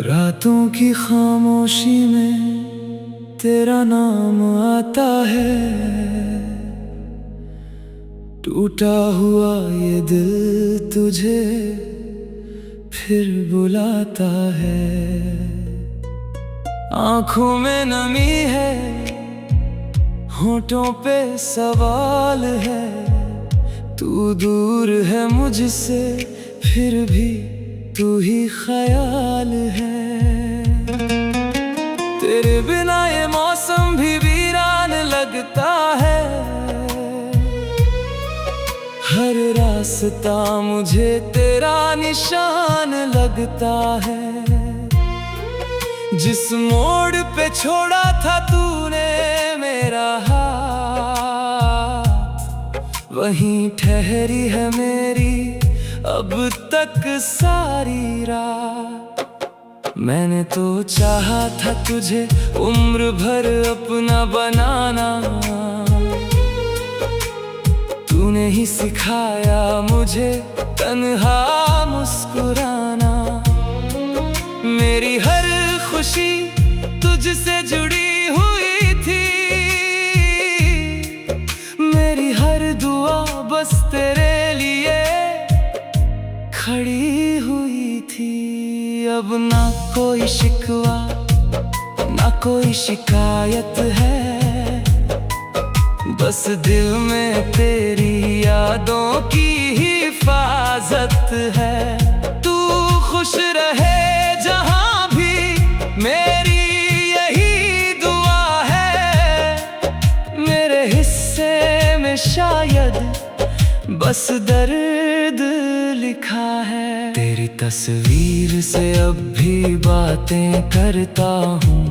रातों की खामोशी में तेरा नाम आता है, टूटा हुआ ये दिल तुझे फिर बुलाता है। आंखों में नमी है, होठों पे सवाल है, तू दूर है मुझसे फिर भी तू ही ख्याल है। तेरे बिना ये मौसम भी वीरान लगता है, हर रास्ता मुझे तेरा निशान लगता है। जिस मोड़ पे छोड़ा था तूने मेरा हाथ, वहीं ठहरी है मेरी अब तक सारी रात। मैंने तो चाहा था तुझे उम्र भर अपना बनाना, तूने ही सिखाया मुझे तन्हा मुस्कुराना। मेरी हर खुशी तुझसे जुड़ी हुई थी, मेरी हर दुआ बस तेरे लिए खड़ी हुई थी। अब ना कोई शिकवा ना कोई शिकायत है, बस दिल में तेरी यादों की हिफाजत है। तू खुश रहे जहां भी मेरी यही दुआ है, मेरे हिस्से में शायद बस दर्द लिखा है। तेरी तस्वीर से अब भी बातें करता हूँ,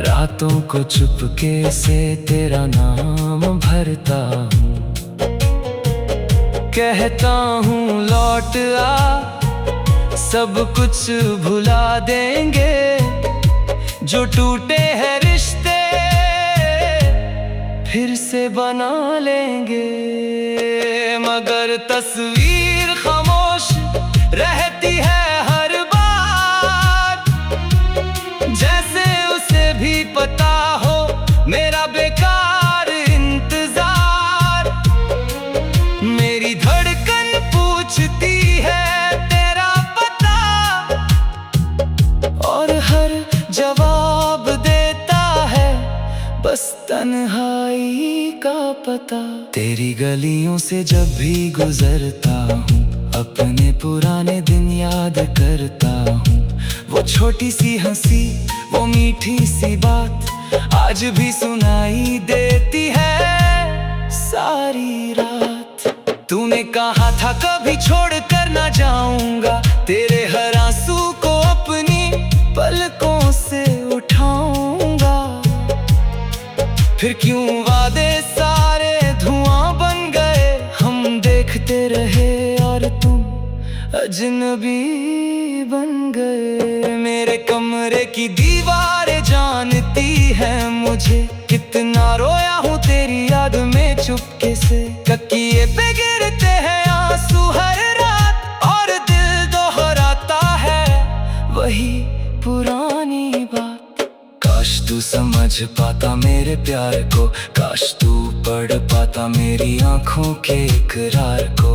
रातों को चुपके से तेरा नाम भरता हूँ। कहता हूँ लौट आ, सब कुछ भुला देंगे, जो टूटे हैं रिश्ते फिर से बना लेंगे। मगर तस्वीर खामोश रहती है हर बार, जैसे उसे भी पता हो मेरा बेकार इंतजार। मेरी धड़कन पूछती है तेरा पता, और हर जवाब देता है बस तन्हाई का पता। तेरी गलियों से जब भी गुजरता हूँ, अपने पुराने दिन याद करता हूँ। वो छोटी सी हंसी, वो मीठी सी बात आज भी सुनाई देती है सारी रात। तूने कहा था कभी छोड़ कर ना जाऊंगा, तेरे हर आंसू को अपनी पलकों से उठाऊंगा। फिर क्यों वादे सारे धुआं बन गए, हम देखते रहे और तुम अजनबी बन गए। मेरे कमरे की दीवारें जानती है मुझे, कितना रोया हूँ तेरी याद में चुपके से। तकिए पे गिरते हैं आंसू हर रात, और दिल दोहराता है वही पुरानी बात। काश तू समझ पाता मेरे प्यार को, काश तू पढ़ पाता मेरी आंखों के इकरार को।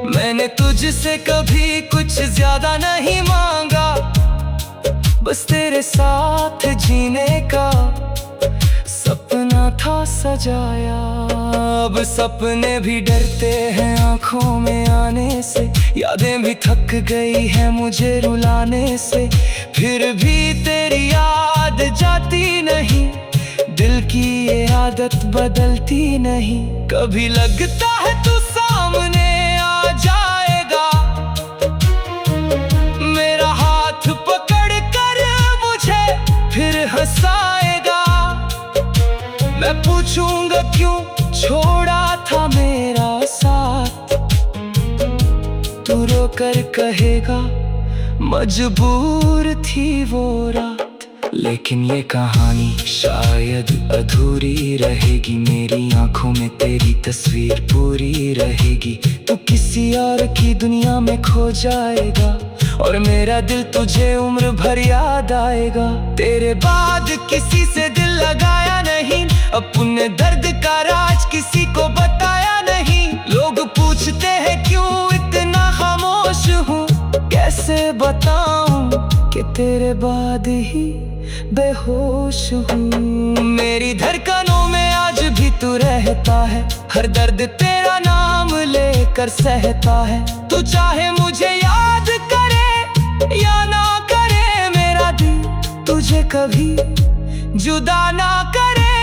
मैंने तुझसे कभी कुछ ज्यादा नहीं मांगा, बस तेरे साथ जीने का सपना था सजाया। अब सपने भी डरते हैं आंखों में आने से, यादें भी थक गई है मुझे रुलाने से। फिर भी तेरी याद जाती नहीं, दिल की ये आदत बदलती नहीं। कभी लगता है तू सामने आ जाएगा, मेरा हाथ पकड़ कर मुझे फिर हंसाएगा। मैं पूछूंगा क्यों छोड़ा था मेरा साथ, तू रो कर कहेगा मजबूर थी वो रात। लेकिन ये कहानी शायद अधूरी रहेगी। मेरी आंखों में तेरी तस्वीर पूरी रहेगी। तू किसी और की दुनिया में खो जाएगा और मेरा दिल तुझे उम्र भर याद आएगा। तेरे बाद किसी से दिल लगाया नहीं, अपने दर्द का राज किसी को बताया नहीं। लोग पूछते हैं क्यों इतना खामोश हूँ, कैसे बताऊं कि तेरे बाद ही बेहोश हूँ। मेरी धड़कनों में आज भी तू रहता है, हर दर्द तेरा नाम लेकर सहता है। तू चाहे मुझे याद करे या ना करे, मेरा दिल तुझे कभी जुदा ना करे।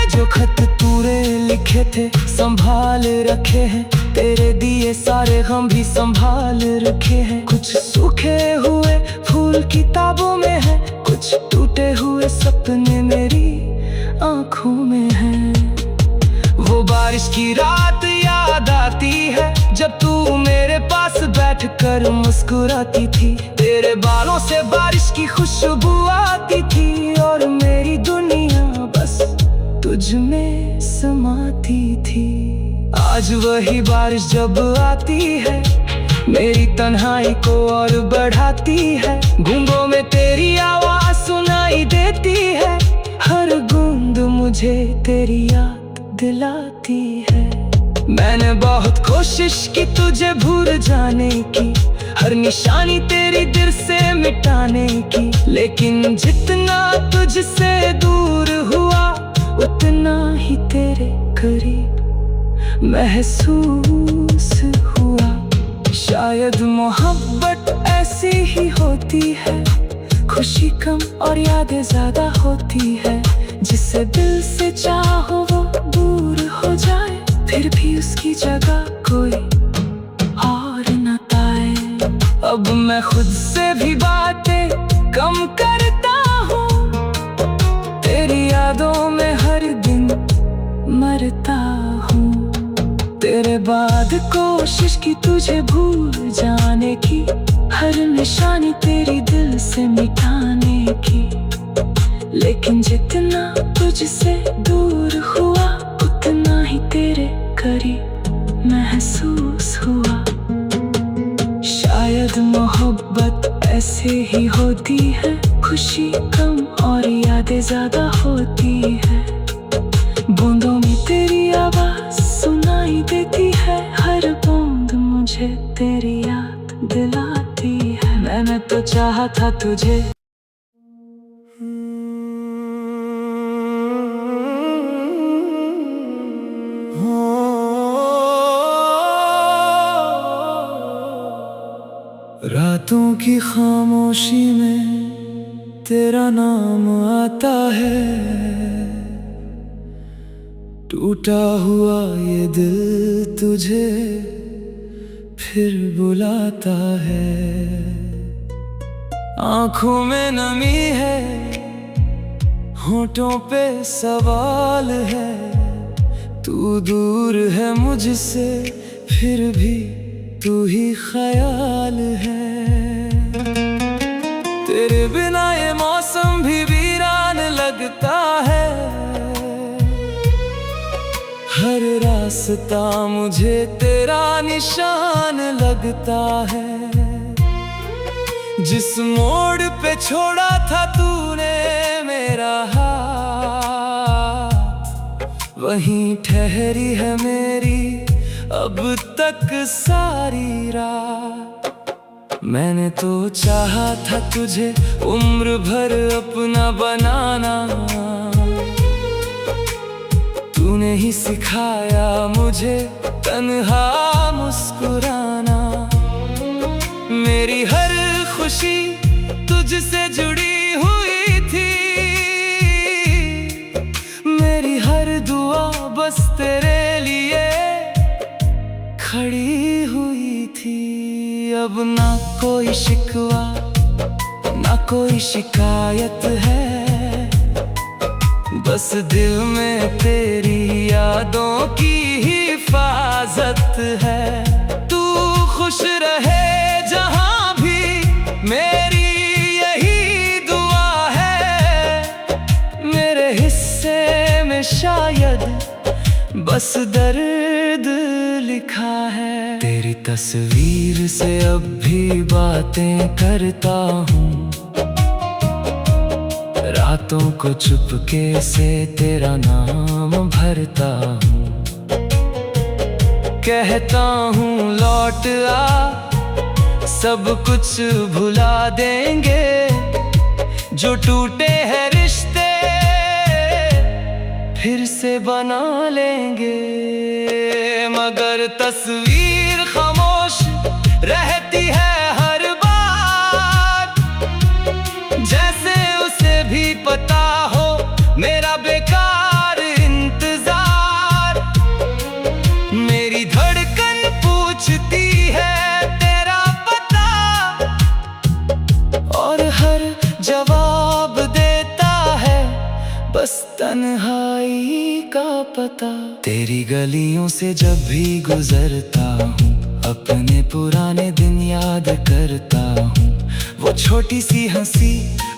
जो खत तूने लिखे थे संभाल रखे हैं, तेरे दिए सारे गम भी संभाल रखे हैं। कुछ सूखे हुए फूल किताबों में है, कुछ टूटे हुए सपने मेरी आंखों में हैं। वो बारिश की रात याद आती है, जब तू मेरे पास बैठकर मुस्कुराती थी। तेरे बालों से बारिश की खुशबू आती थी और मेरी दुनिया बस तुझ में समाती थी। आज वही बारिश जब आती है, मेरी तन्हाई को और बढ़ाती है। गूंगों में तेरी आवाज सुनाई देती है, हर बूंद मुझे तेरी याद दिलाती है। मैंने बहुत कोशिश की तुझे भूल जाने की, हर निशानी तेरी दिल से मिटाने की। लेकिन जितना तुझसे दूर हुआ, उतना ही तेरे करीब महसूस हुआ। शायद मोहब्बत ऐसी ही होती है, खुशी कम और यादें ज्यादा होती है। जिसे दिल से चाहो वो दूर हो जाए, फिर भी उसकी जगह कोई और न पाए। अब मैं खुद से भी बातें कम करता हूँ, तेरी यादों में हर दिन मरता हूँ। तेरे बाद कोशिश की तुझे भूल जाने की, हर निशानी तेरी दिल से मिटाने की। लेकिन जितना तुझसे दूर हुआ, उतना ही तेरे करीब महसूस हुआ। शायद मोहब्बत ऐसे ही होती है, खुशी कम और यादें ज्यादा होती है। बूंदों में तेरी आवाज सुनाई देती है, हर बूंद मुझे तेरी याद दिलाती है। मैंने तो चाहा था तुझे रातों की खामोशी में तेरा नाम आता है। टूटा हुआ ये दिल तुझे फिर बुलाता है। आंखों में नमी है, होठों पे सवाल है। तू दूर है मुझसे, फिर भी तू ही ख्याल है। तेरे बिना ये मौसम भी वीरान लगता है। हर रास्ता मुझे तेरा निशान लगता है। जिस मोड़ पे छोड़ा था तूने मेरा हाथ, वहीं ठहरी है मेरी अब तक सारी रात। मैंने तो चाहा था तुझे उम्र भर अपना बनाना, तूने ही सिखाया मुझे तन्हा मुस्कुराना। मेरी हर खुशी तुझसे जुड़ी हुई थी, मेरी हर दुआ बस तेरे लिए खड़ी हुई थी। अब ना कोई शिकवा ना कोई शिकायत है, बस दिल में तेरी यादों की हिफाजत है। तू खुश रहे जहां भी, मेरी यही दुआ है। बस दर्द लिखा है। तेरी तस्वीर से अब भी बातें करता हूँ, रातों को चुपके से तेरा नाम भरता हूँ। कहता हूँ लौट आ, सब कुछ भुला देंगे, जो टूटे हैं रिश्ते फिर से बना लेंगे। मगर तस्वीर खामोश रहती है हर बार, जैसे उसे भी पता हो मेरा बेकार इंतजार। मेरी धड़कन पूछती है तेरा पता, और हर जवाब देता है बस तन्हाई का पता। तेरी गलियों से जब भी गुजरता हूँ, अपने पुराने दिन याद करता हूँ। वो छोटी सी हंसी,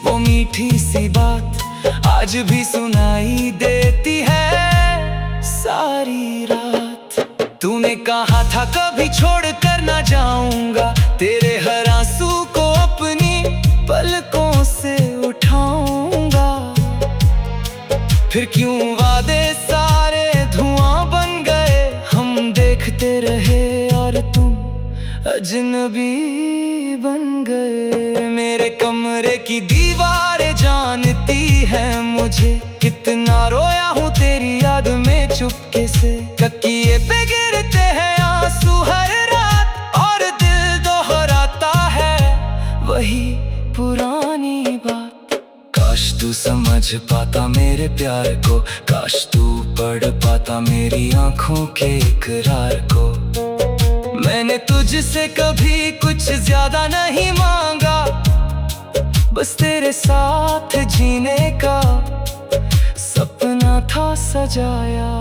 वो मीठी सी बात आज भी सुनाई देती है सारी रात। तूने कहा था कभी छोड़ कर ना जाऊंगा, तेरे हर आंसू को अपनी पलकों से उठाऊंगा। फिर क्यों वादे सारे धुआं बन गए, हम देखते रहे और तुम अजनबी बन गए। मेरे कमरे की दीवारें जानती है मुझे, कितना रोया हूँ तेरी याद में चुपके से। तकिए पे गिरते हैं आंसू हर रात, और दिल दोहराता है वही पुरानी बात। काश तू समझ पाता मेरे प्यार को, काश तू पढ़ पाता मेरी आंखों के इकरार को। मैंने तुझसे कभी कुछ ज्यादा नहीं मांगा, बस तेरे साथ जीने का सपना था सजाया।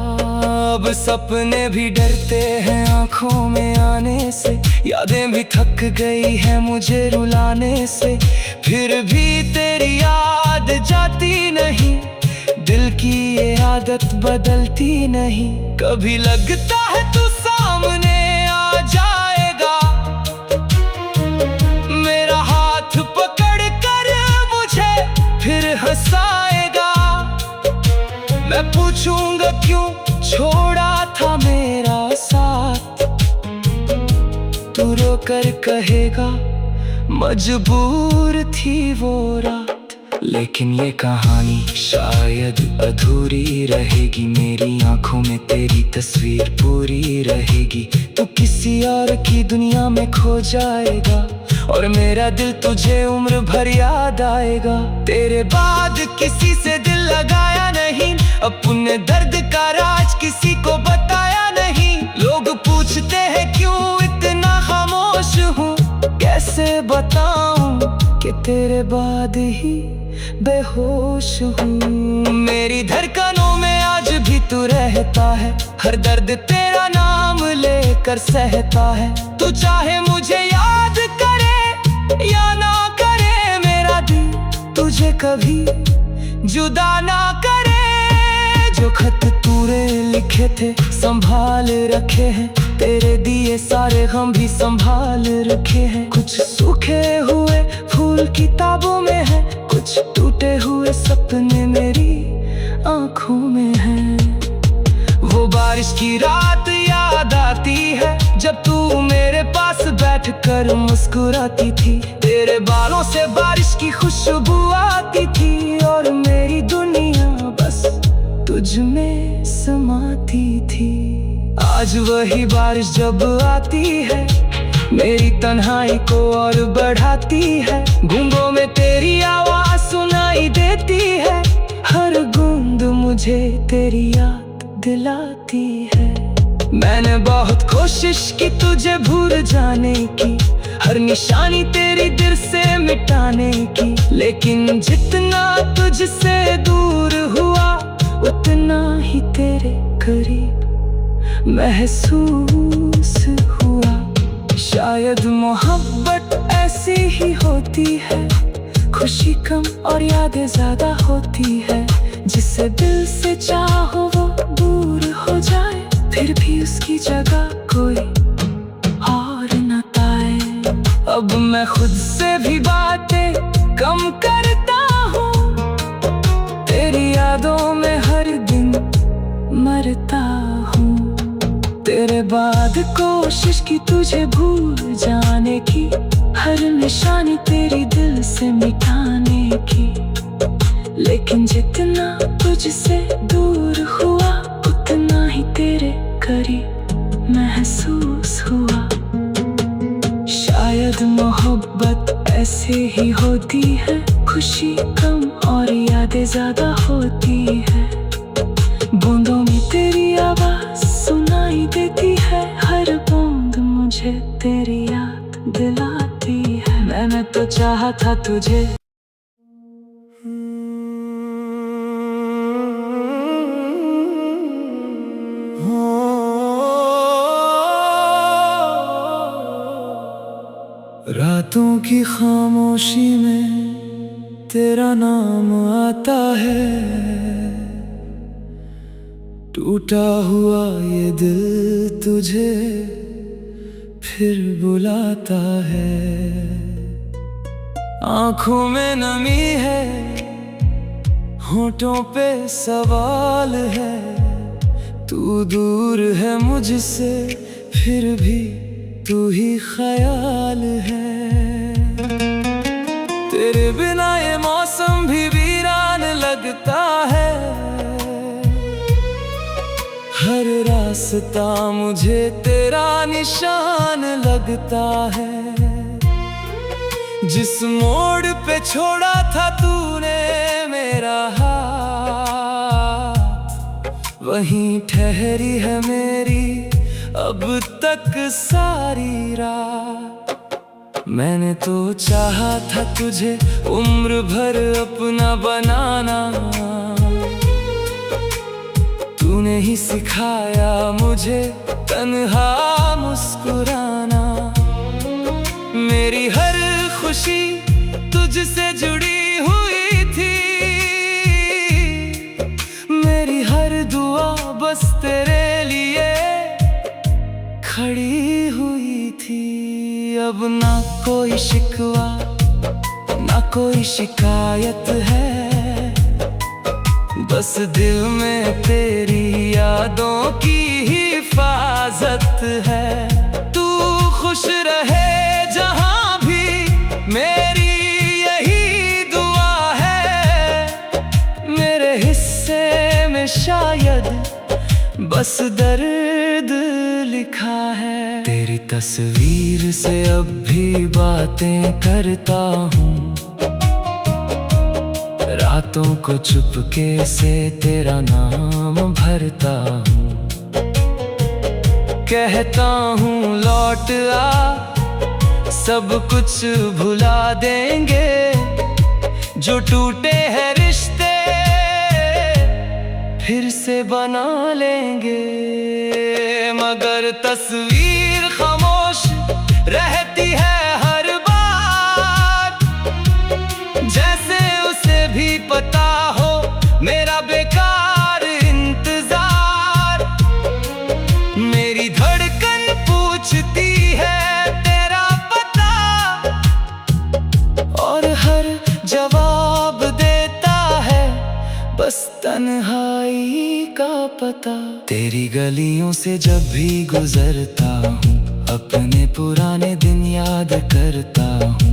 अब सपने भी डरते हैं आंखों में आने से, यादें भी थक गई है मुझे रुलाने से। फिर भी तेरी याद जाती नहीं, दिल की ये आदत बदलती नहीं। कभी लगता है तू सामने आ जाएगा, मेरा हाथ पकड़ कर मुझे फिर हंसाएगा। मैं पूछूंगा क्यों छोड़ा था मेरा साथ, तू रो कर कहेगा मजबूर थी वो रात। लेकिन ये कहानी शायद अधूरी रहेगी, मेरी आंखों में तेरी तस्वीर पूरी रहेगी। तू किसी और की दुनिया में खो जाएगा, और मेरा दिल तुझे उम्र भर याद आएगा। तेरे बाद किसी से दिल लगाया नहीं, अपने दर्द का राज किसी को बताया नहीं। लोग पूछते हैं क्यों इतना खामोश हूँ, कैसे बताऊं कि तेरे बाद ही बेहोश हूँ। मेरी धड़कनों में आज भी तू रहता है, हर दर्द तेरा नाम लेकर सहता है। तू चाहे मुझे याद करे या ना करे, मेरा दिल तुझे कभी जुदा ना करे। जो खत तूने लिखे थे संभाल रखे हैं, तेरे दिए सारे गम भी संभाल रखे हैं। कुछ सूखे हुए फूल किताबों में है, कुछ टूटे हुए सपने मेरी आंखों में हैं। वो बारिश की रात याद आती है, जब तू मेरे पास बैठकर मुस्कुराती थी। तेरे बालों से बारिश की खुशबू आती थी, और मेरी दुनिया बस तुझ में समाती थी। आज वही बारिश जब आती है, मेरी तन्हाई को और बढ़ाती है। गूंगों में तेरी आवाज सुनाई देती है, हर गूंज मुझे तेरी याद दिलाती है। मैंने बहुत कोशिश की तुझे भूल जाने की, हर निशानी तेरी दिल से मिटाने की। लेकिन जितना तुझसे दूर हुआ, उतना ही तेरे करीब महसूस हुआ। शायद मोहब्बत ऐसी ही होती है, खुशी कम और यादें ज्यादा होती है। जिसे दिल से चाहो वो दूर हो जाए, फिर भी उसकी जगह कोई और न पाए। अब मैं खुद से भी बातें कम करता हूँ, तेरी यादों में हर दिन मरता हूँ। तेरे बाद कोशिश की तुझे भूल जाने की, हर निशानी तेरी दिल से मिटाने की, लेकिन जितना तुझसे दूर हुआ उतना ही तेरे करीब महसूस हुआ। शायद मोहब्बत ऐसे ही होती है, खुशी कम और यादें ज्यादा होती है। बूंदों में तेरी आवाज सुनाई देती है, हर बूंद मुझे तेरी याद दिलाती है। मैंने तो चाहा था तुझे रातों की खामोशी में तेरा नाम आता है, टूटा हुआ ये दिल तुझे फिर बुलाता है। आँखों में नमी है, होठों पे सवाल है, तू दूर है मुझसे फिर भी तू ही ख्याल है। तेरे बिना ये मौसम भी वीरान लगता है, हर रास्ता मुझे तेरा निशान लगता है। जिस मोड़ पे छोड़ा था तूने मेरा हाथ, वहीं ठहरी है मेरी अब तक सारी रात। मैंने तो चाहा था तुझे उम्र भर अपना बनाना, तूने ही सिखाया मुझे तन्हा मुस्कुराना। मेरी हर खुशी तुझसे जुड़ी हुई थी, मेरी हर दुआ बस तेरे लिए खड़ी हुई थी। अब ना कोई शिकवा ना कोई शिकायत है, बस दिल में तेरी यादों की हिफाजत है। तू खुश रहे जहां भी मेरी यही दुआ है, मेरे हिस्से में शायद बस दर्द लिखा है। तेरी तस्वीर से अब भी बातें करता हूँ, रातों को चुपके से तेरा नाम भरता हूँ। कहता हूँ लौट आ, सब कुछ भुला देंगे, जो टूटे हैं रिश्ते फिर से बना लेंगे। मगर तस्वीर खामोश रहती है हर बार, जैसे उसे भी पता हो मेरा बेकार इंतजार। मेरी धड़कन पूछती है तेरा पता, और हर जवाब देता है बस तन्हाई का पता। तेरी गलियों से जब भी गुजरता हूँ, अपने पुराने दिन याद करता हूँ।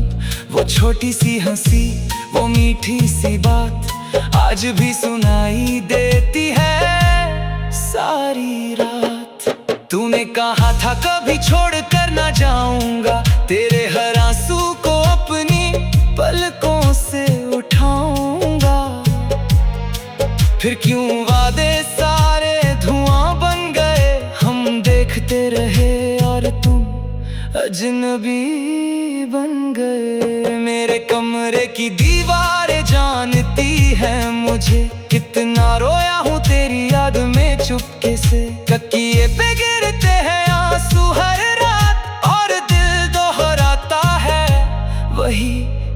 वो छोटी सी हंसी, वो मीठी सी बात आज भी सुनाई देती है सारी रात। तूने कहा था कभी छोड़ कर ना जाऊंगा, तेरे हर आंसू को अपनी पलकों से उठाऊंगा। फिर क्यों वादे सारे धुआं बन गए, हम देखते रहे और तुम अजनबी बन गए। मेरे कमरे की दीवारें जानती है मुझे, कितना रोया हूँ तेरी याद में चुपके से। तकिए पे गिरते हैं आंसू हर रात, और दिल दोहराता है वही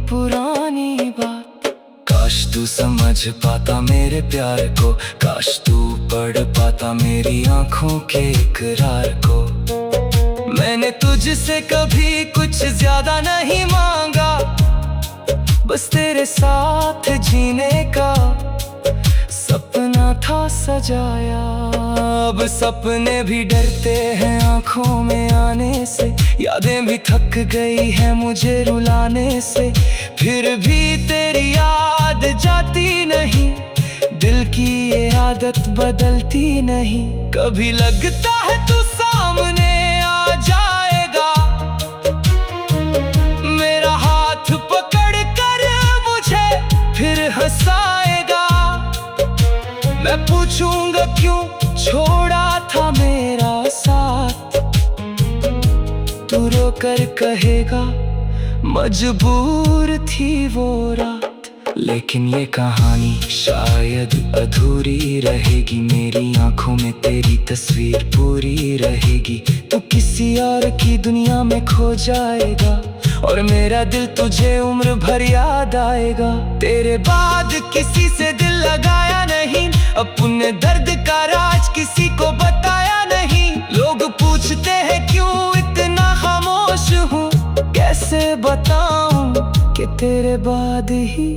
पुरानी बात। काश तू तू समझ पाता मेरे प्यार को, काश तू पढ़ पाता मेरी आंखों के इकरार को। मैंने तुझसे कभी कुछ ज्यादा नहीं मांगा, बस तेरे साथ जीने का सपना था सजाया। अब सपने भी डरते हैं आंखों में आने से, यादें भी थक गई है मुझे रुलाने से। फिर भी तेरी याद जाती नहीं, दिल की ये आदत बदलती नहीं। कभी लगता है तू सामने आ जाएगा, मेरा हाथ पकड़ कर मुझे फिर हंसाएगा। मैं पूछूंगा क्यों छोड़ा था मेरा साथ, तू रो कर कहेगा मजबूर थी वो रात। लेकिन ये कहानी शायद अधूरी रहेगी, मेरी आंखों में तेरी तस्वीर पूरी रहेगी। तू किसी और की दुनिया में खो जाएगा, और मेरा दिल तुझे उम्र भर याद आएगा। तेरे बाद किसी से दिल लगाया नहीं, अपने दर्द का राज किसी को बताया नहीं। लोग पूछते हैं क्यों इतना खामोश हूँ, कैसे बताऊं कि तेरे बाद ही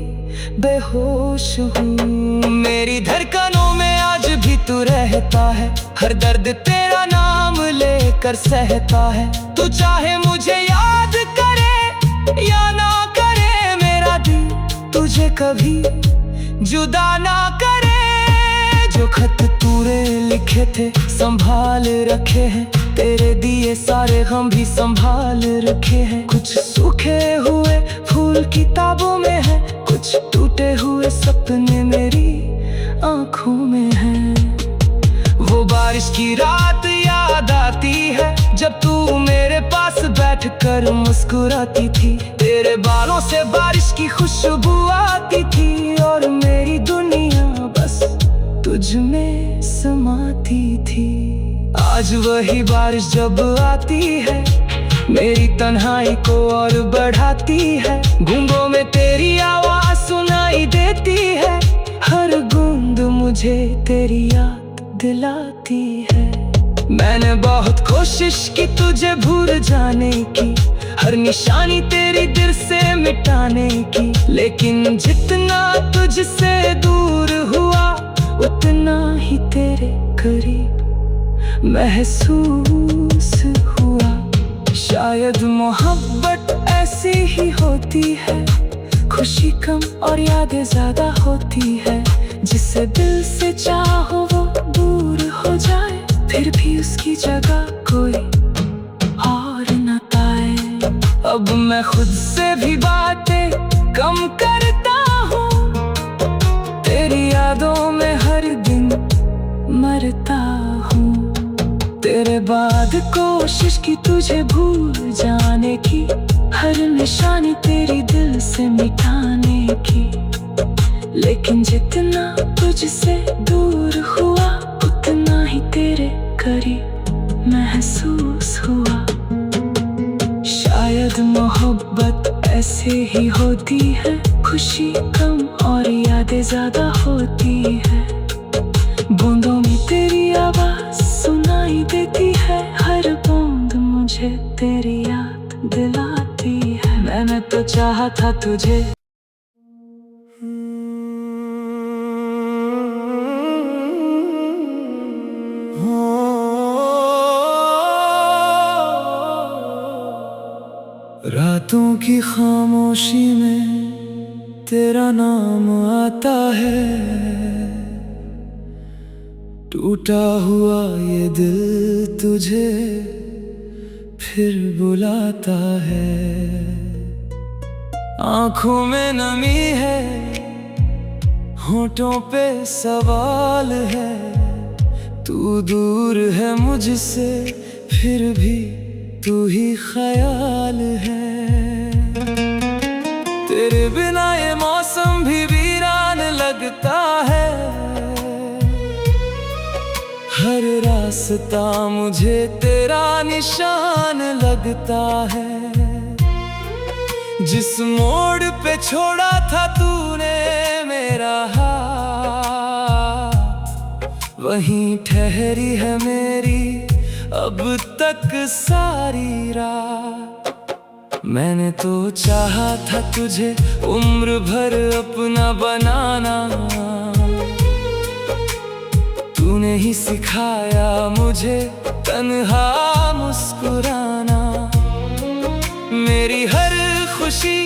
बेहोश हूँ। मेरी धड़कनों में आज भी तू रहता है, हर दर्द तेरा नाम लेकर सहता है। तू चाहे मुझे याद करे या ना करे, मेरा दिल तुझे कभी जुदा ना करे। जो खत तूने लिखे थे संभाल रखे हैं, तेरे दिए सारे हम भी संभाल रखे हैं। कुछ सूखे हुए फूल किताबों में है, कुछ टूटे हुए सपने मेरी आंखों में हैं। वो बारिश की रात याद आती है, जब तू मेरे पास बैठकर मुस्कुराती थी। तेरे बालों से बारिश की खुशबू आती थी, और मेरी दुनिया बस तुझ में समाती थी। आज वही बारिश जब आती है, मेरी तन्हाई को और बढ़ाती है। गूंगों में तेरी आवाज सुनाई देती है, हर गूंज मुझे तेरी याद दिलाती है। मैंने बहुत कोशिश की तुझे भूल जाने की, हर निशानी तेरी दिल से मिटाने की। लेकिन जितना तुझसे दूर हुआ, उतना ही तेरे करीब महसूस हुआ। शायद मोहब्बत ऐसी ही होती है, खुशी कम और यादें ज्यादा होती है। जिसे दिल से चाहो वो दूर हो जाए, फिर भी उसकी जगह कोई और न पाए। अब मैं खुद से भी बातें कम करता हूँ, तेरी यादों में हर दिन मरता हूँ। तेरे बाद कोशिश की तुझे भूल जाने की, हर निशानी तेरी दिल से मिटाने की। लेकिन जितना तुझसे दूर हुआ, उतना ही तेरे करीब महसूस हुआ। शायद मोहब्बत ऐसे ही होती है, खुशी कम और यादें ज्यादा होती है। बूंदों में तेरी आवाज सुनाई देती है, हर बूंद मुझे तेरी याद दिलाती है। मैंने तो चाहा था तुझे रातों की खामोशी में तेरा नाम आता है, टूटा हुआ ये दिल तुझे फिर बुलाता है। आंखों में नमी है, होठों पे सवाल है। तू दूर है मुझसे, फिर भी तू ही ख्याल है। तेरे बिना ये मौसम भी वीरान लगता है, हर रास्ता मुझे तेरा निशान लगता है। जिस मोड़ पे छोड़ा था तूने मेरा वहीं ठहरी है मेरी अब तक सारी रात। मैंने तो चाहा था तुझे उम्र भर अपना बनाना, तूने ही सिखाया मुझे तन्हा मुस्कुराना। मेरी हर खुशी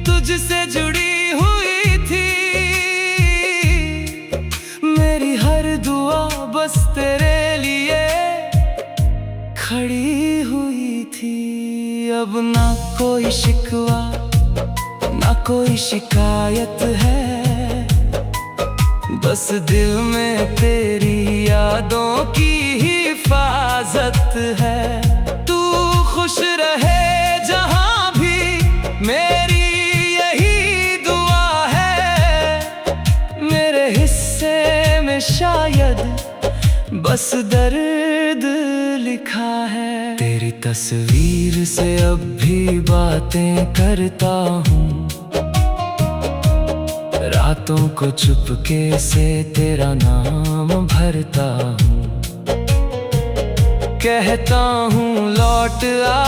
तुझसे जुड़ी हुई थी, मेरी हर दुआ बस तेरे लिए खड़ी हुई थी। अब ना कोई शिकवा ना कोई शिकायत है, बस दिल में तेरी यादों की हिफाजत है। तू खुश रहे जहां भी मेरी यही दुआ है, मेरे हिस्से में शायद बस दर्द लिखा है। तेरी तस्वीर से अब भी बातें करता हूँ, रातों को चुपके से तेरा नाम भरता हूँ। कहता हूँ लौट आ,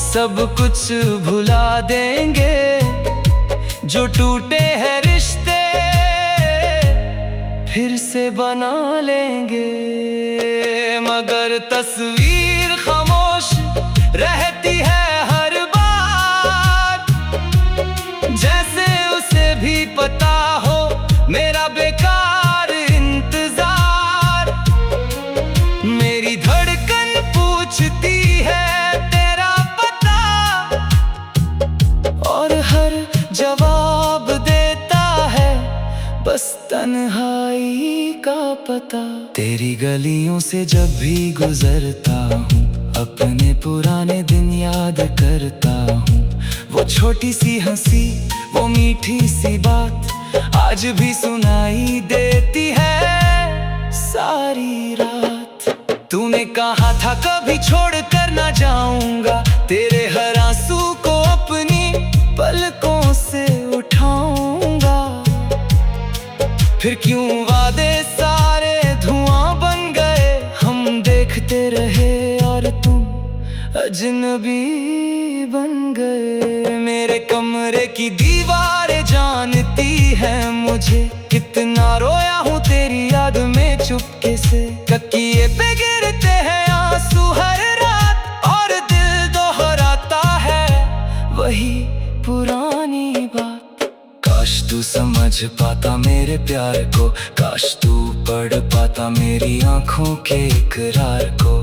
सब कुछ भुला देंगे, जो टूटे हैं रिश्ते फिर से बना लेंगे। मगर तस्वीर खामोश रहती है हर बार, जैसे उसे भी पता हो मेरा बेकार इंतजार। मेरी धड़कन पूछती है तेरा पता, और हर जवाब देता है बस तन्हाई का पता। तेरी गलियों से जब भी गुजरता हूँ, अपने पुराने दिन याद करता हूँ। वो छोटी सी हंसी, वो मीठी सी बात आज भी सुनाई देती है सारी रात। तूने कहा था कभी छोड़ कर ना जाऊंगा, तेरे हर आंसू को अपनी पलकों से उठाऊंगा। फिर क्यों वादे सारे धुआं बन गए, हम देखते रहे और तुम अजनबी बन गए। मेरे कमरे की दीवारें जानती है मुझे, कितना रोया हूँ तेरी याद में चुपके से। तकिए पे गिरते हैं आंसू हर रात, और दिल दोहराता है वही पुरानी बात। काश तू समझ पाता मेरे प्यार को, काश तू पढ़ पाता मेरी आंखों के इकरार को।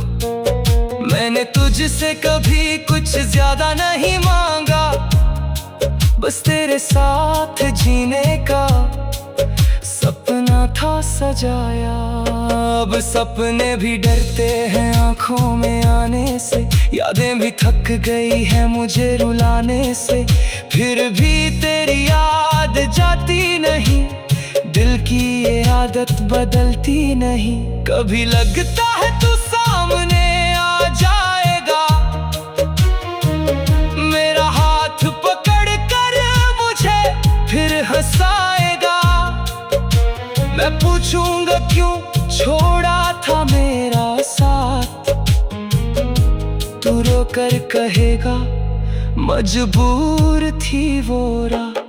मैंने तुझसे कभी कुछ ज्यादा नहीं मांगा, बस तेरे साथ जीने का सपना था सजाया। अब सपने भी डरते हैं आंखों में आने से, यादें भी थक गई है मुझे रुलाने से। फिर भी तेरी याद जाती नहीं, दिल की ये आदत बदलती नहीं। कभी लगता है तू सामने आ जाएगा, मेरा हाथ पकड़ कर मुझे फिर हंसाएगा। मैं पूछूंगा क्यों छोड़ा था मेरा साथ, तू रो कर कहेगा मजबूर थी वो रात।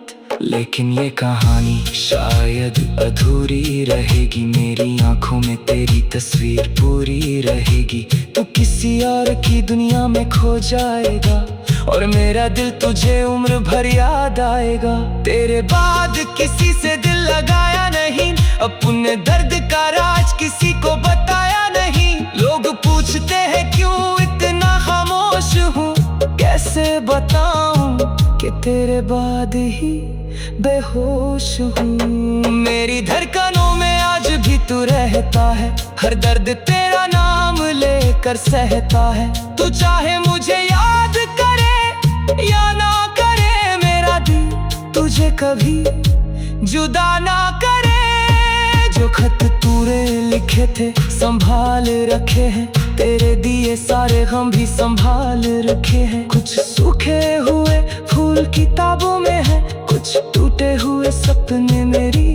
लेकिन ये कहानी शायद अधूरी रहेगी, मेरी आंखों में तेरी तस्वीर पूरी रहेगी। तू किसी और की दुनिया में खो जाएगा, और मेरा दिल तुझे उम्र भर याद आएगा। तेरे बाद किसी से दिल लगाया नहीं, अपने दर्द का राज किसी को बताया नहीं। लोग पूछते हैं क्यों इतना खामोश हूँ, कैसे बताऊं कि तेरे बाद ही बेहोश हूँ। मेरी धड़कनों में आज भी तू रहता है, हर दर्द तेरा नाम लेकर सहता है। तू चाहे मुझे याद करे या ना करे, मेरा दिल तुझे कभी जुदा ना करे। जो खत तूने लिखे थे संभाल रखे हैं, तेरे दिए सारे हम भी संभाल रखे हैं। कुछ सूखे हुए फूल किताबों में है, कुछ टूटे हुए सपने मेरी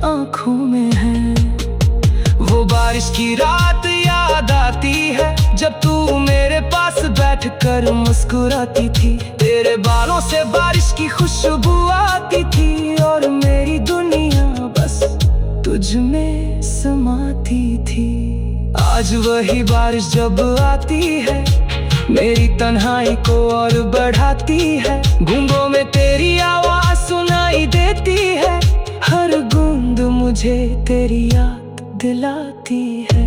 आंखों में हैं। बारिश की रात याद आती है, जब तू मेरे पास बैठकर मुस्कुराती थी। तेरे बालों से बारिश की खुशबू आती थी और मेरी दुनिया बस तुझ में समाती थी। आज वही बारिश जब आती है, मेरी तन्हाई को और बढ़ाती है। गूंगों में तेरी आवाज सुनाई देती है, हर बूंद मुझे तेरी याद दिलाती है।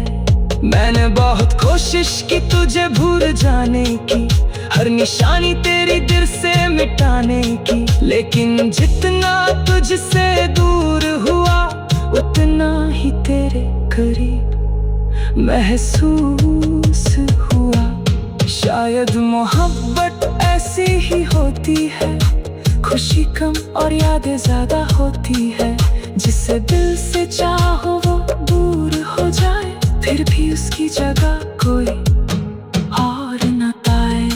मैंने बहुत कोशिश की तुझे भूल जाने की, हर निशानी तेरी दिल से मिटाने की, लेकिन जितना तुझसे दूर हुआ उतना ही तेरे करीब महसूस हुआ। शायद मोहब्बत ऐसी ही होती है, खुशी कम और यादें ज्यादा होती है। जिसे दिल से चाहो वो दूर हो जाए, फिर भी उसकी जगह कोई और न पाए।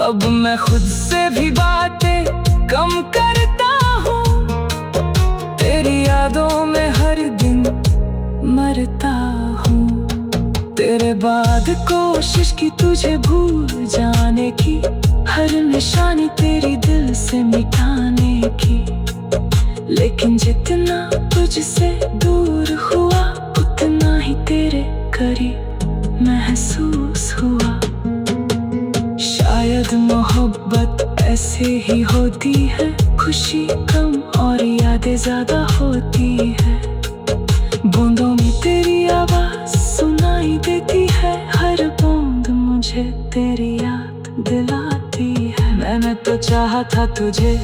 अब मैं खुद से भी बातें कम करता हूँ, तेरी यादों में हर दिन मरता हूँ। तेरे बाद कोशिश की तुझे भूल जाने की, हर निशानी तेरी दिल से मिटाने की, लेकिन जितना तुझसे दूर हुआ उतना ही तेरे करीब महसूस हुआ। शायद मोहब्बत ऐसे ही होती है, खुशी कम और यादें ज्यादा होती है। बूंदों में तेरी आवाज सुनाई देती है, हर बूंद मुझे तेरी याद दिलाती है। मैंने तो चाहा था तुझे